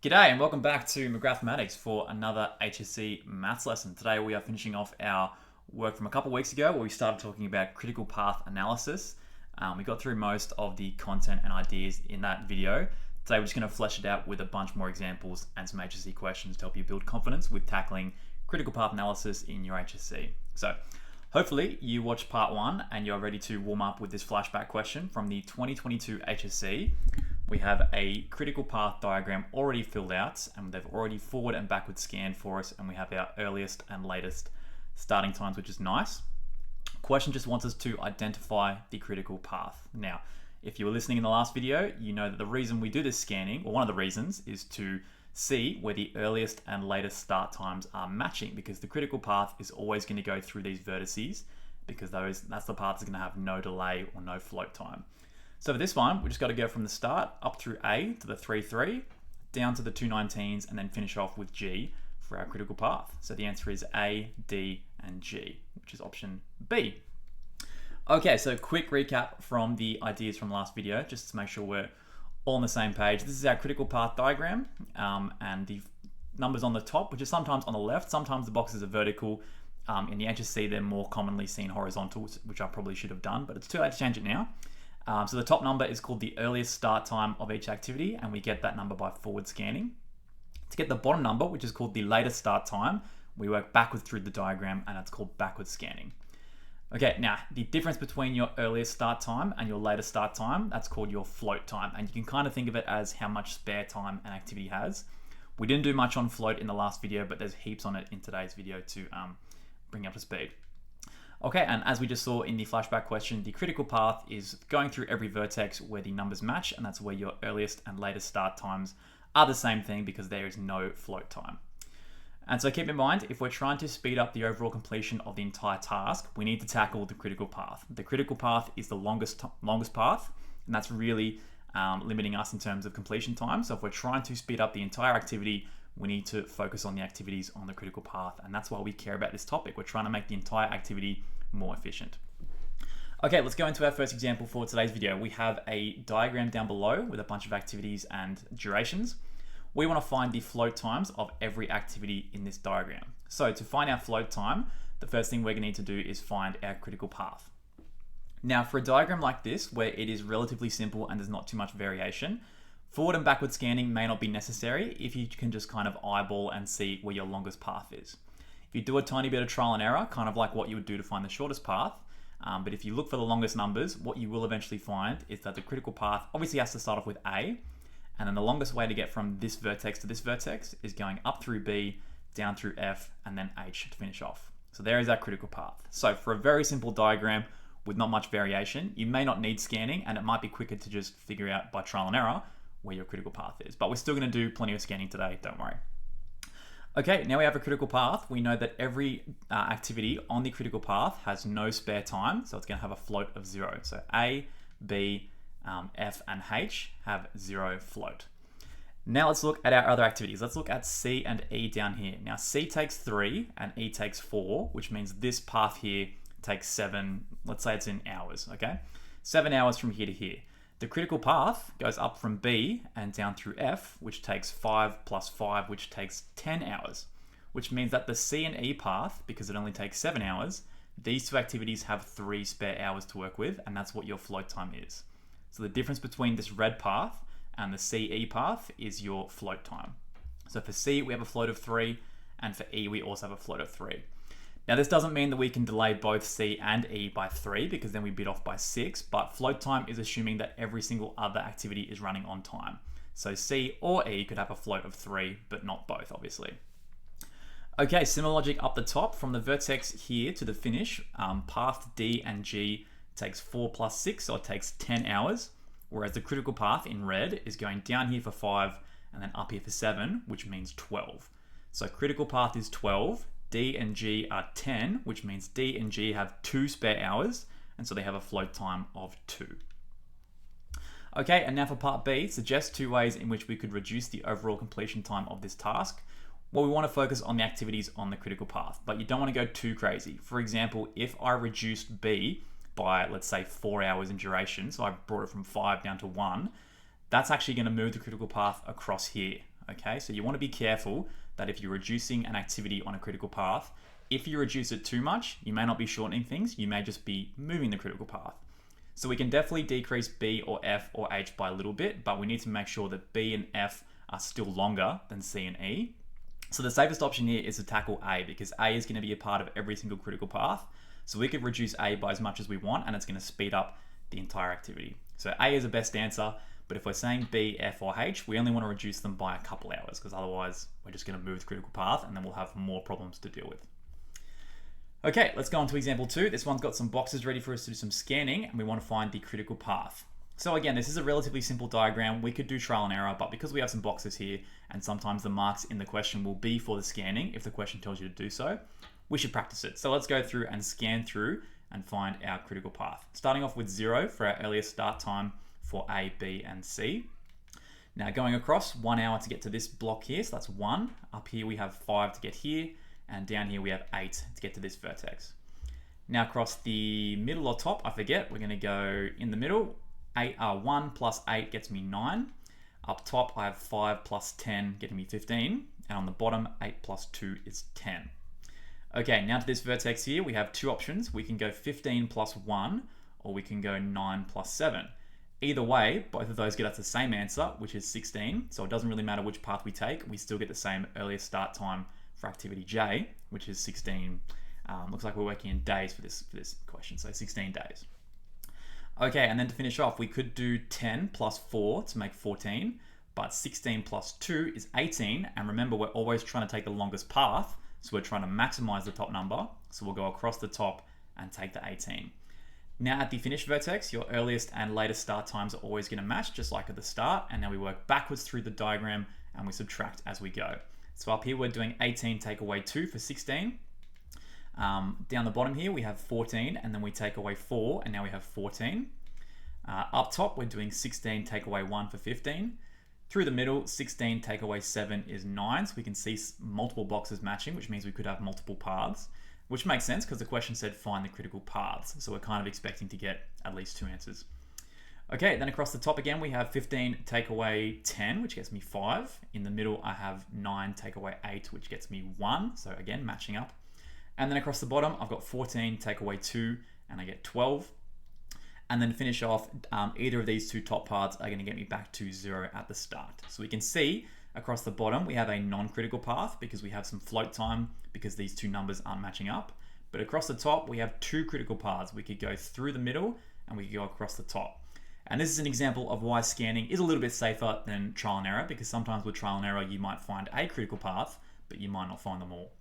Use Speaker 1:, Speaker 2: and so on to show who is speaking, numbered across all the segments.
Speaker 1: G'day and welcome back to Mathematics for another HSC maths lesson. Today we are finishing off our work from a couple of weeks ago where we started talking about critical path analysis. We got through most of the content and ideas in that video. Today we're just going to flesh it out with a bunch more examples and some HSC questions to help you build confidence with tackling critical path analysis in your HSC. So hopefully you watched part one and you're ready to warm up with this flashback question from the 2022 HSC. We have a critical path diagram already filled out and they've already forward and backward scanned for us, and we have our earliest and latest starting times, which is nice. Question just wants us to identify the critical path. Now, if you were listening in the last video, you know that the reason we do this scanning, or one of the reasons, is to see where the earliest and latest start times are matching, because the critical path is always going to go through these vertices because that's the path that's going to have no delay or no float time. So for this one, we just got to go from the start up through A to the 3,3, down to the 219s, and then finish off with G for our critical path. So the answer is A, D, and G, which is option B. Okay, so quick recap from the ideas from last video, just to make sure we're all on the same page. This is our critical path diagram, and the numbers on the top, which is sometimes on the left, sometimes the boxes are vertical. In the HSC, they're more commonly seen horizontal, which I probably should have done, but it's too late to change it now. So the top number is called the earliest start time of each activity, and we get that number by forward scanning. To get the bottom number, which is called the latest start time, we work backwards through the diagram, and that's called backward scanning. Okay, now the difference between your earliest start time and your latest start time, that's called your float time, and you can kind of think of it as how much spare time an activity has. We didn't do much on float in the last video, but there's heaps on it in today's video to bring up to speed. Okay, and as we just saw in the flashback question, the critical path is going through every vertex where the numbers match, and that's where your earliest and latest start times are the same thing because there is no float time. And so keep in mind, if we're trying to speed up the overall completion of the entire task, we need to tackle the critical path. The critical path is the longest path, and that's really limiting us in terms of completion time. So if we're trying to speed up the entire activity, we need to focus on the activities on the critical path, and that's why we care about this topic. We're trying to make the entire activity more efficient. Okay, let's go into our first example for today's video. We have a diagram down below with a bunch of activities and durations. We want to find the float times of every activity in this diagram. So to find our float time, the first thing we're going to need to do is find our critical path. Now for a diagram like this, where it is relatively simple and there's not too much variation, forward and backward scanning may not be necessary if you can just kind of eyeball and see where your longest path is. If you do a tiny bit of trial and error, kind of like what you would do to find the shortest path, but if you look for the longest numbers, what you will eventually find is that the critical path obviously has to start off with A, and then the longest way to get from this vertex to this vertex is going up through B, down through F, and then H to finish off. So there is our critical path. So for a very simple diagram with not much variation, you may not need scanning, and it might be quicker to just figure out by trial and error where your critical path is. But we're still going to do plenty of scanning today, don't worry. Okay, now we have a critical path. We know that every activity on the critical path has no spare time, so it's going to have a float of 0. So A, B, F, and H have 0 float. Now let's look at our other activities. Let's look at C and E down here. Now C takes 3 and E takes 4, which means this path here takes 7, let's say it's in hours, okay? 7 hours from here to here. The critical path goes up from B and down through F, which takes 5 plus 5, which takes 10 hours, which means that the C and E path, because it only takes 7 hours, these two activities have 3 spare hours to work with, and that's what your float time is. So the difference between this red path and the CE path is your float time. So for C, we have a float of 3, and for E, we also have a float of 3. Now this doesn't mean that we can delay both C and E by 3 because then we bit off by 6, but float time is assuming that every single other activity is running on time. So C or E could have a float of 3, but not both, obviously. Okay, similar logic up the top. From the vertex here to the finish, path D and G takes 4 plus 6, so it takes 10 hours, whereas the critical path in red is going down here for 5 and then up here for 7, which means 12. So critical path is 12. D and G are 10, which means D and G have 2 spare hours, and so they have a float time of 2. Okay, and now for part B, suggest 2 ways in which we could reduce the overall completion time of this task. Well, we want to focus on the activities on the critical path, but you don't want to go too crazy. For example, if I reduced B by, let's say, 4 hours in duration, so I brought it from 5 down to 1, that's actually going to move the critical path across here. okay? So you want to be careful that if you're reducing an activity on a critical path, if you reduce it too much, you may not be shortening things, you may just be moving the critical path. So we can definitely decrease B or F or H by a little bit, but we need to make sure that B and F are still longer than C and E. So the safest option here is to tackle A, because A is going to be a part of every single critical path. So we could reduce A by as much as we want, and it's going to speed up the entire activity. So A is the best answer, but if we're saying B, F, or H, we only want to reduce them by a couple hours, because otherwise we're just going to move the critical path and then we'll have more problems to deal with. Okay, let's go on to example 2. This one's got some boxes ready for us to do some scanning, and we want to find the critical path. So again, this is a relatively simple diagram. We could do trial and error, but because we have some boxes here, and sometimes the marks in the question will be for the scanning if the question tells you to do so, we should practice it. So let's go through and scan through and find our critical path. Starting off with 0 for our earliest start time for A, B, and C. Now going across 1 hour to get to this block here, so that's 1. Up here we have 5 to get here, and down here we have 8 to get to this vertex. Now across the middle or top, I forget, we're going to go in the middle. 1 plus 8 gets me 9. Up top I have 5 plus 10 getting me 15, and on the bottom 8 plus 2 is 10. Okay, now to this vertex here, we have two options. We can go 15 plus 1, or we can go 9 plus 7. Either way, both of those get us the same answer, which is 16. So it doesn't really matter which path we take. We still get the same earliest start time for activity J, which is 16. Looks like we're working in days for this question, so 16 days. Okay, and then to finish off, we could do 10 plus 4 to make 14, but 16 plus 2 is 18. And remember, we're always trying to take the longest path, so we're trying to maximize the top number. So we'll go across the top and take the 18. Now at the finish vertex, your earliest and latest start times are always going to match, just like at the start. And now we work backwards through the diagram and we subtract as we go. So up here, we're doing 18 take away 2 for 16. Down the bottom here, we have 14, and then we take away 4, and now we have 14. Up top, we're doing 16 take away 1 for 15. Through the middle, 16 take away 7 is 9, so we can see multiple boxes matching, which means we could have multiple paths, which makes sense because the question said find the critical paths, so we're kind of expecting to get at least 2 answers. Okay, then across the top again, we have 15 take away 10, which gets me 5. In the middle, I have 9 take away 8, which gets me 1, so again, matching up. And then across the bottom, I've got 14 take away 2, and I get 12. And then to finish off, either of these two top parts are going to get me back to 0 at the start. So we can see across the bottom, we have a non-critical path because we have some float time because these two numbers aren't matching up. But across the top, we have 2 critical paths. We could go through the middle and we could go across the top. And this is an example of why scanning is a little bit safer than trial and error, because sometimes with trial and error, you might find a critical path, but you might not find them all.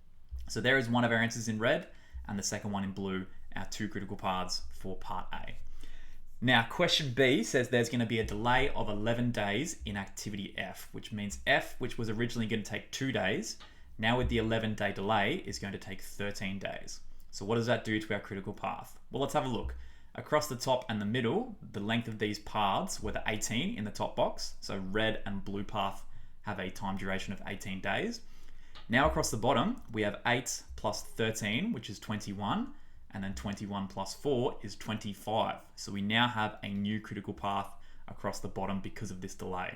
Speaker 1: So there is one of our answers in red, and the second one in blue, our 2 critical paths for part A. Now, question B says there's going to be a delay of 11 days in activity F, which means F, which was originally going to take 2 days, now with the 11-day delay is going to take 13 days. So what does that do to our critical path? Well, let's have a look. Across the top and the middle, the length of these paths were the 18 in the top box. So red and blue path have a time duration of 18 days. Now across the bottom, we have 8 plus 13, which is 21, and then 21 plus 4 is 25. So we now have a new critical path across the bottom because of this delay.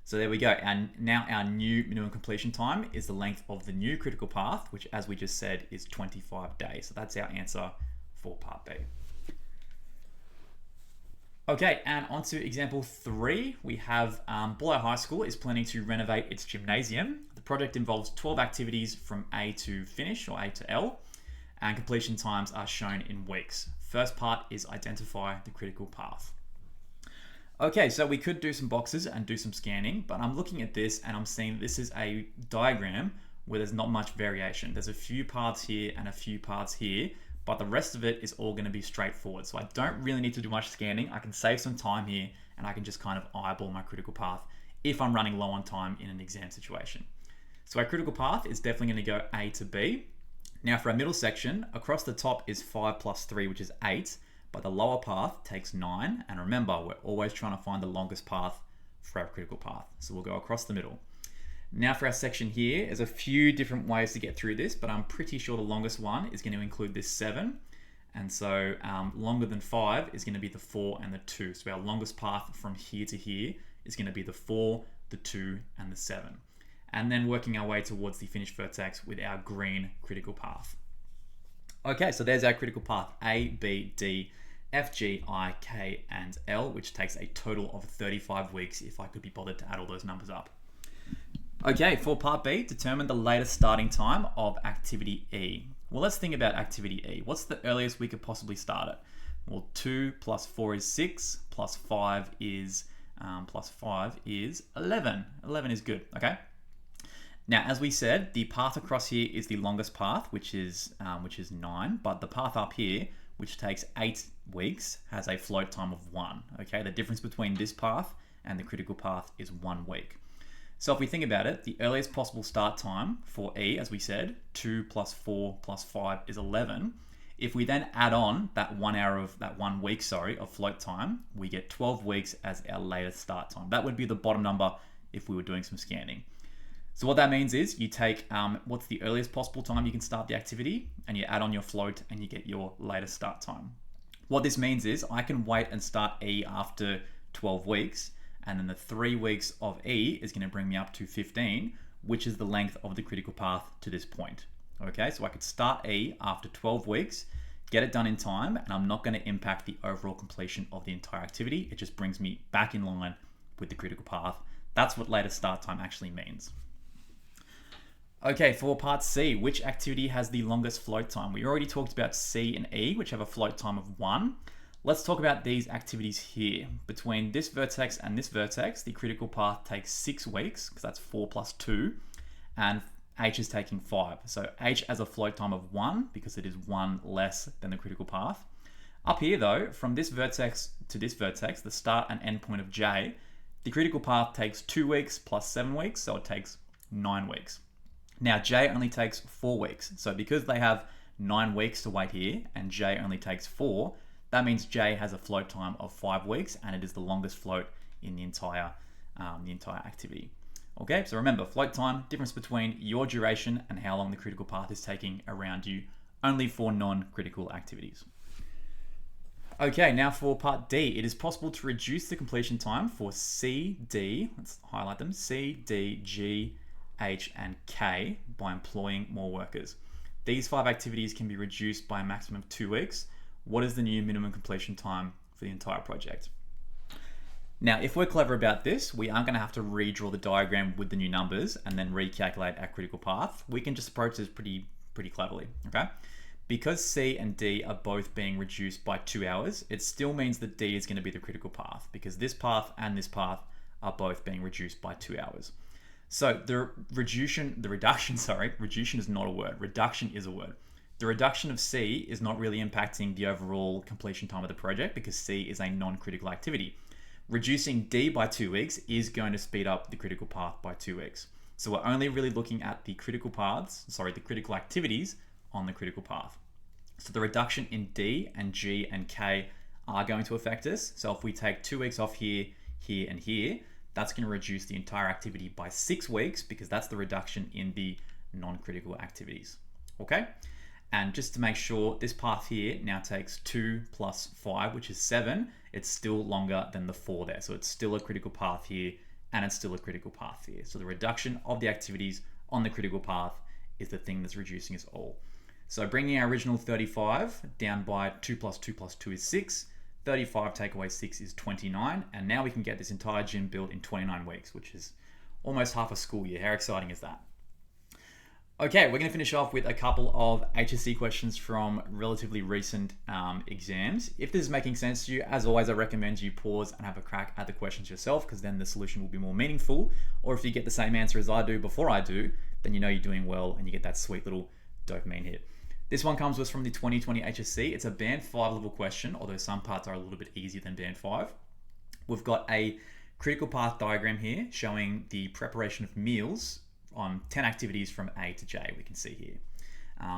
Speaker 1: So there we go. And now our new minimum completion time is the length of the new critical path, which as we just said is 25 days. So that's our answer for part B. Okay, and on to example 3. We have Bullow High School is planning to renovate its gymnasium. The project involves 12 activities from A to finish, or A to L, and completion times are shown in weeks. First part is identify the critical path. Okay, so we could do some boxes and do some scanning, but I'm looking at this and I'm seeing this is a diagram where there's not much variation. There's a few paths here and a few paths here, but the rest of it is all going to be straightforward. So I don't really need to do much scanning. I can save some time here and I can just kind of eyeball my critical path if I'm running low on time in an exam situation. So our critical path is definitely going to go A to B. Now for our middle section, across the top is 5 plus 3, which is 8, but the lower path takes 9. And remember, we're always trying to find the longest path for our critical path. So we'll go across the middle. Now for our section here, there's a few different ways to get through this, but I'm pretty sure the longest one is going to include this 7. And so longer than 5 is going to be the 4 and the 2. So our longest path from here to here is going to be the 4, the 2, and the 7. And then working our way towards the finished vertex with our green critical path. Okay, so there's our critical path A, B, D, F, G, I, K, and L, which takes a total of 35 weeks if I could be bothered to add all those numbers up. Okay, for part B, determine the latest starting time of activity E. Well, let's think about activity E. What's the earliest we could possibly start it? Well, 2 plus 4 is 6, plus 5 is 11. 11 is good, okay? Now, as we said, the path across here is the longest path, which is 9, but the path up here, which takes 8 weeks, has a float time of 1, okay? The difference between this path and the critical path is 1 week. So if we think about it, the earliest possible start time for E, as we said, 2 plus 4 plus 5 is 11. If we then add on that 1 week of float time, we get 12 weeks as our latest start time. That would be the bottom number if we were doing some scanning. So what that means is you take what's the earliest possible time you can start the activity, and you add on your float and you get your latest start time. What this means is I can wait and start E after 12 weeks, and then the 3 weeks of E is going to bring me up to 15, which is the length of the critical path to this point. Okay, so I could start E after 12 weeks, get it done in time, and I'm not going to impact the overall completion of the entire activity. It just brings me back in line with the critical path. That's what latest start time actually means. Okay, for part C, which activity has the longest float time? We already talked about C and E, which have a float time of 1. Let's talk about these activities here. Between this vertex and this vertex, the critical path takes 6 weeks, because that's 4 plus 2, and H is taking 5. So H has a float time of 1, because it is 1 less than the critical path. Up here though, from this vertex to this vertex, the start and end point of J, the critical path takes 2 weeks plus 7 weeks, so it takes 9 weeks. Now J only takes 4 weeks, so because they have 9 weeks to wait here, and J only takes 4, that means J has a float time of 5 weeks, and it is the longest float in the entire activity. Okay, so remember, float time, difference between your duration and how long the critical path is taking around you, only for non-critical activities. Okay, now for part D, it is possible to reduce the completion time for C, D, let's highlight them, C, D, G, H, and K by employing more workers. These 5 activities can be reduced by a maximum of 2 weeks. What is the new minimum completion time for the entire project? Now, if we're clever about this, we aren't going to have to redraw the diagram with the new numbers and then recalculate our critical path. We can just approach this pretty cleverly, okay? Because C and D are both being reduced by 2 hours, it still means that D is going to be the critical path, because this path and this path are both being reduced by 2 hours. So reduction is not a word, reduction is a word. The reduction of C is not really impacting the overall completion time of the project because C is a non-critical activity. Reducing D by 2 weeks is going to speed up the critical path by 2 weeks. So we're only really looking at the critical activities on the critical path. So the reduction in D and G and K are going to affect us. So if we take 2 weeks off here, here, and here, that's going to reduce the entire activity by 6 weeks because that's the reduction in the non-critical activities. Okay? And just to make sure, this path here now takes 2 plus 5, which is 7. It's still longer than the 4 there. So it's still a critical path here, and it's still a critical path here. So the reduction of the activities on the critical path is the thing that's reducing us all. So bringing our original 35 down by 2 plus 2 plus 2 is 6. 35 take away 6 is 29. And now we can get this entire gym built in 29 weeks, which is almost half a school year. How exciting is that? Okay, we're going to finish off with a couple of HSC questions from relatively recent exams. If this is making sense to you, as always, I recommend you pause and have a crack at the questions yourself because then the solution will be more meaningful. Or if you get the same answer as I do before I do, then you know you're doing well and you get that sweet little dopamine hit. This one comes to us from the 2020 HSC. It's a band 5 level question, although some parts are a little bit easier than band 5. We've got a critical path diagram here showing the preparation of meals on 10 activities from A to J, we can see here.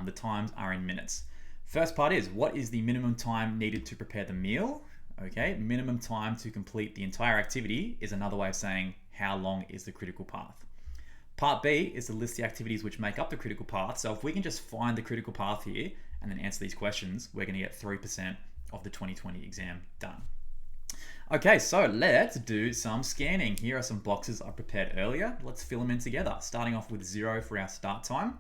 Speaker 1: The times are in minutes. First part is, what is the minimum time needed to prepare the meal? Okay, minimum time to complete the entire activity is another way of saying how long is the critical path. Part B is to list the activities which make up the critical path. So if we can just find the critical path here and then answer these questions, we're going to get 3% of the 2020 exam done. Okay, so let's do some scanning. Here are some boxes I prepared earlier. Let's fill them in together, starting off with 0 for our start time.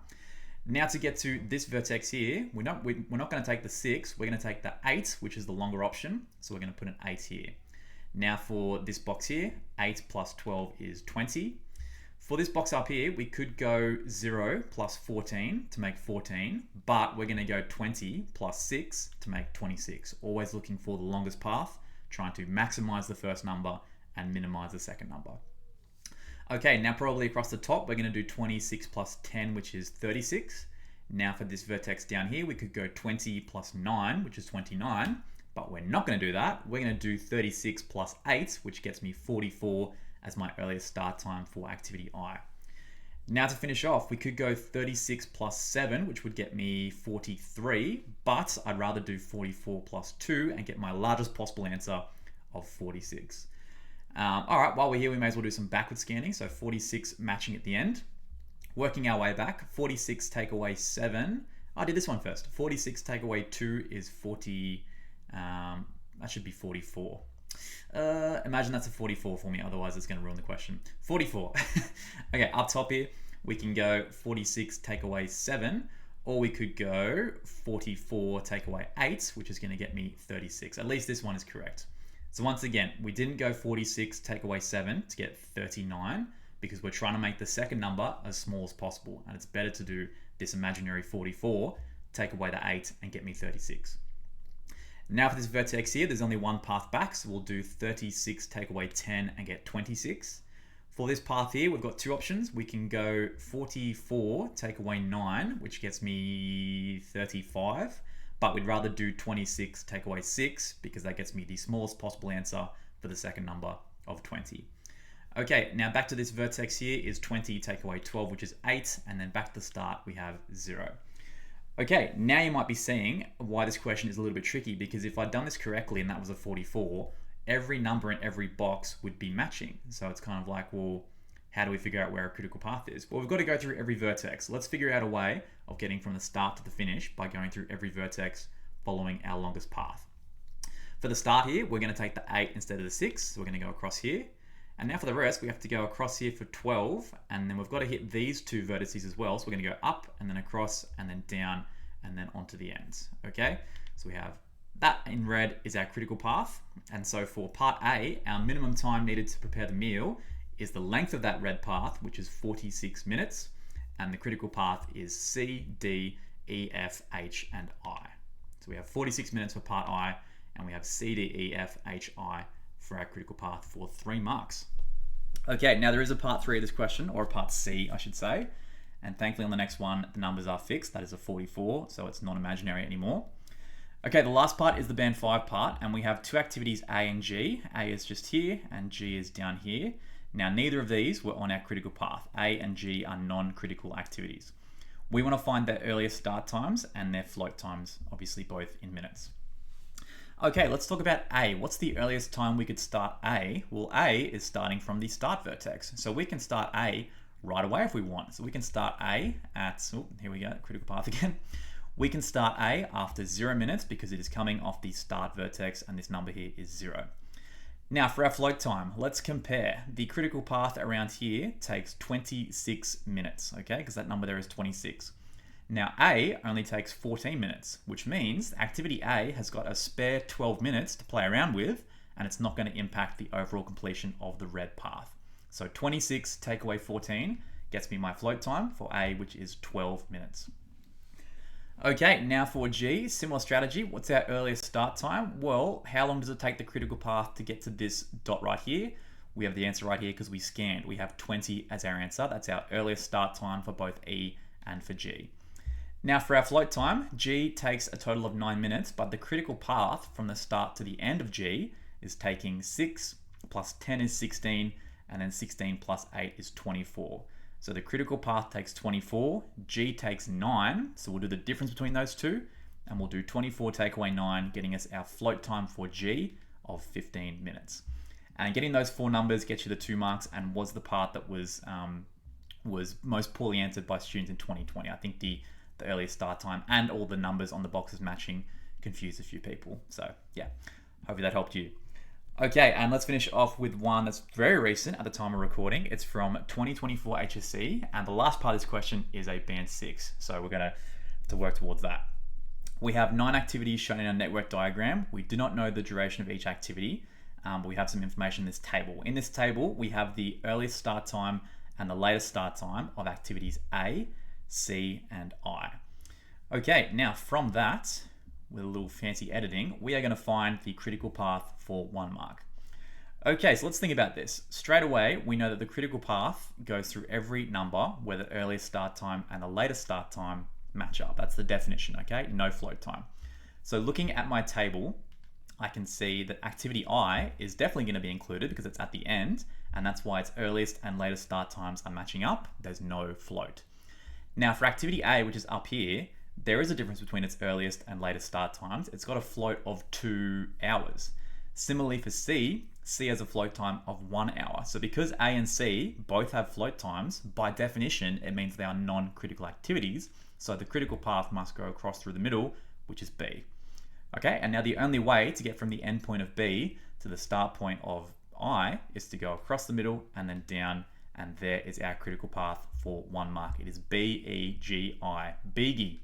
Speaker 1: Now to get to this vertex here, we're not going to take the 6, we're going to take the 8, which is the longer option. So we're going to put an 8 here. Now for this box here, 8 plus 12 is 20. For this box up here, we could go 0 plus 14 to make 14, but we're going to go 20 plus 6 to make 26. Always looking for the longest path, trying to maximize the first number and minimize the second number. Okay, now probably across the top, we're going to do 26 plus 10, which is 36. Now for this vertex down here, we could go 20 plus 9, which is 29, but we're not going to do that. We're going to do 36 plus 8, which gets me 44 as my earliest start time for activity I. Now to finish off, we could go 36 plus 7, which would get me 43, but I'd rather do 44 plus 2 and get my largest possible answer of 46. All right, while we're here, we may as well do some backward scanning. So 46 matching at the end. Working our way back, 46 take away 7. I did this one first. 46 take away 2 is 40, that should be 44. Imagine that's a 44 for me, otherwise it's going to ruin the question. 44. Okay, up top here, we can go 46 take away 7, or we could go 44 take away 8, which is going to get me 36. At least this one is correct. So once again, we didn't go 46 take away 7 to get 39, because we're trying to make the second number as small as possible, and it's better to do this imaginary 44, take away the 8, and get me 36. Now for this vertex here, there's only one path back, so we'll do 36 take away 10 and get 26. For this path here, we've got two options. We can go 44 take away 9, which gets me 35, but we'd rather do 26 take away 6 because that gets me the smallest possible answer for the second number of 20. Okay, now back to this vertex here is 20 take away 12, which is 8, and then back to the start we have 0. Okay, now you might be seeing why this question is a little bit tricky, because if I'd done this correctly and that was a 44, every number in every box would be matching. So it's kind of like, well, how do we figure out where a critical path is? Well, we've got to go through every vertex. Let's figure out a way of getting from the start to the finish by going through every vertex following our longest path. For the start here, we're going to take the 8 instead of the 6. So we're going to go across here. And now for the rest, we have to go across here for 12, and then we've got to hit these two vertices as well. So we're going to go up and then across and then down and then onto the ends. Okay, so we have that in red is our critical path. And so for part A, our minimum time needed to prepare the meal is the length of that red path, which is 46 minutes. And the critical path is C, D, E, F, H, and I. So we have 46 minutes for part I, and we have C, D, E, F, H, I for our critical path for 3 marks. Okay, now there is a part 3 of this question, or a part C, I should say. And thankfully on the next one, the numbers are fixed. That is a 44, so it's not imaginary anymore. Okay, the last part is the band 5 part, and we have two activities A and G. A is just here, and G is down here. Now, neither of these were on our critical path. A and G are non-critical activities. We want to find their earliest start times and their float times, obviously both in minutes. Okay, let's talk about A. What's the earliest time we could start A? Well, A is starting from the start vertex. So we can start A right away if we want. So we can start A at, oh, here we go, critical path again. We can start A after 0 minutes because it is coming off the start vertex, and this number here is 0. Now for our float time, let's compare. The critical path around here takes 26 minutes, okay, because that number there is 26. Now A only takes 14 minutes, which means activity A has got a spare 12 minutes to play around with, and it's not going to impact the overall completion of the red path. So 26 take away 14 gets me my float time for A, which is 12 minutes. Okay, now for G, similar strategy. What's our earliest start time? Well, how long does it take the critical path to get to this dot right here? We have the answer right here because we scanned. We have 20 as our answer. That's our earliest start time for both E and for G. Now for our float time, G takes a total of 9 minutes, but the critical path from the start to the end of G is taking 6 plus 10 is 16, and then 16 plus 8 is 24. So the critical path takes 24, G takes 9, so we'll do the difference between those two, and we'll do 24 take away 9, getting us our float time for G of 15 minutes. And getting those 4 numbers gets you the 2 marks, and was the part that was most poorly answered by students in 2020. I think the earliest start time and all the numbers on the boxes matching confused a few people. So yeah, hopefully that helped you. Okay, and let's finish off with one that's very recent at the time of recording. It's from 2024 HSC, and the last part of this question is a band 6. So we're going to work towards that. We have 9 activities shown in our network diagram. We do not know the duration of each activity, but we have some information in this table. In this table, we have the earliest start time and the latest start time of activities A, C, and I. Okay, now from that, with a little fancy editing, we are going to find the critical path for 1 mark. Okay, so let's think about this. Straight away, we know that the critical path goes through every number where the earliest start time and the latest start time match up. That's the definition, okay? No float time. So looking at my table, I can see that activity I is definitely going to be included because it's at the end, and that's why its earliest and latest start times are matching up. There's no float. Now for activity A, which is up here, there is a difference between its earliest and latest start times. It's got a float of 2 hours. Similarly for C, C has a float time of 1 hour. So because A and C both have float times, by definition, it means they are non-critical activities. So the critical path must go across through the middle, which is B. Okay, and now the only way to get from the end point of B to the start point of I is to go across the middle and then down, and there is our critical path for 1 mark. It is B-E-G-I, Beegi.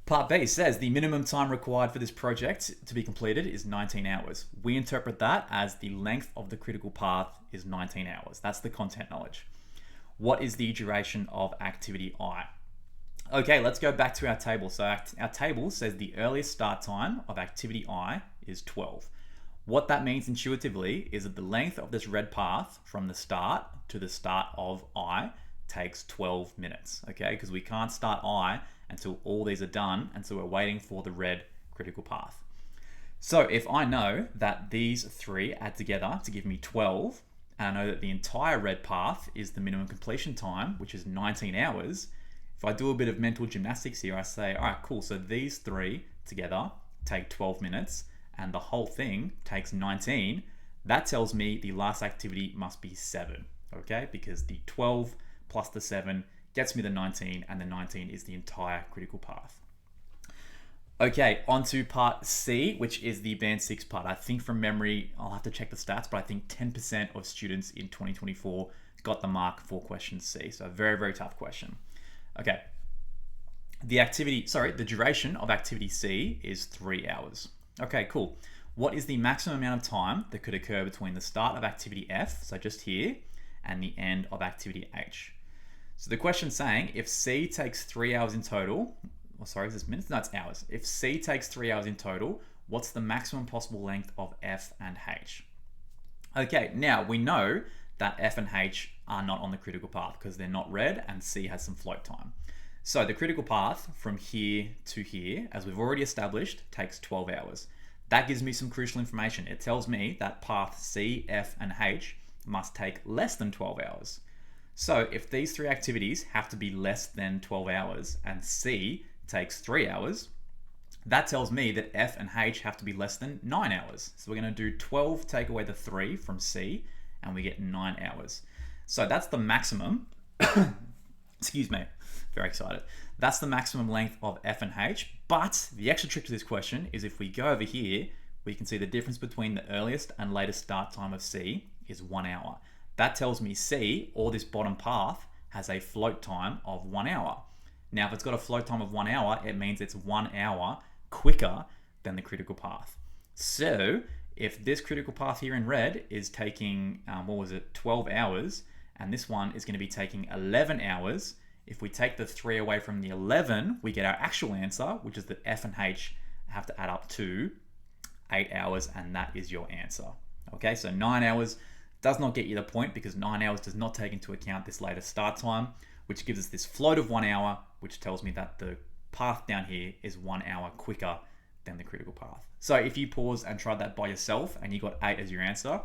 Speaker 1: Part B says the minimum time required for this project to be completed is 19 hours. We interpret that as the length of the critical path is 19 hours. That's the content knowledge. What is the duration of activity I? Okay, let's go back to our table. So our table says the earliest start time of activity I is 12. What that means intuitively is that the length of this red path from the start to the start of I takes 12 minutes, okay? Because we can't start I until all these are done, and so we're waiting for the red critical path. So if I know that these 3 add together to give me 12, and I know that the entire red path is the minimum completion time, which is 19 hours, if I do a bit of mental gymnastics here, I say, all right, cool, so these 3 together take 12 minutes, and the whole thing takes 19, that tells me the last activity must be 7, okay? Because the 12 plus the 7 gets me the 19, and the 19 is the entire critical path. Okay, on to part C, which is the band 6 part. I think from memory, I'll have to check the stats, but I think 10% of students in 2024 got the mark for question C. So a very, very tough question. Okay, the duration of activity C is 3 hours. Okay, cool. What is the maximum amount of time that could occur between the start of activity F, so just here, and the end of activity H? So the question's saying if C takes 3 hours in total, is this minutes? No, it's hours. If C takes 3 hours in total, what's the maximum possible length of F and H? Okay, now we know that F and H are not on the critical path because they're not red and C has some float time. So the critical path from here to here, as we've already established, takes 12 hours. That gives me some crucial information. It tells me that path C, F, and H must take less than 12 hours. So if these 3 activities have to be less than 12 hours and C takes 3 hours, that tells me that F and H have to be less than 9 hours. So we're going to do 12 take away the 3 from C and we get 9 hours. So that's the maximum, excuse me, very excited. That's the maximum length of F and H, but the extra trick to this question is if we go over here, we can see the difference between the earliest and latest start time of C is 1 hour. That tells me C, or this bottom path, has a float time of 1 hour. Now, if it's got a float time of 1 hour, it means it's 1 hour quicker than the critical path. So if this critical path here in red is taking, 12 hours, and this one is going to be taking 11 hours, if we take the 3 away from the 11, we get our actual answer, which is that F and H have to add up to 8 hours, and that is your answer. Okay, so 9 hours does not get you the point because 9 hours does not take into account this latest start time, which gives us this float of 1 hour, which tells me that the path down here is 1 hour quicker than the critical path. So if you pause and tried that by yourself and you got 8 as your answer,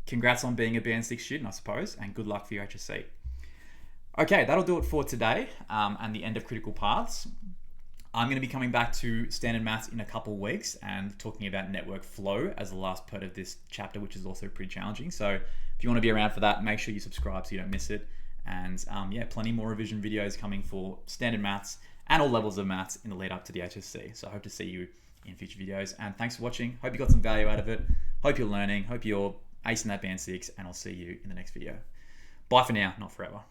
Speaker 1: congrats on being a Band 6 student, I suppose, and good luck for your HSC. Okay, that'll do it for today and the end of critical paths. I'm going to be coming back to standard maths in a couple of weeks and talking about network flow as the last part of this chapter, which is also pretty challenging. So if you want to be around for that, make sure you subscribe so you don't miss it. And plenty more revision videos coming for standard maths and all levels of maths in the lead up to the HSC. So I hope to see you in future videos. And thanks for watching. Hope you got some value out of it. Hope you're learning. Hope you're acing that band 6, and I'll see you in the next video. Bye for now, not forever.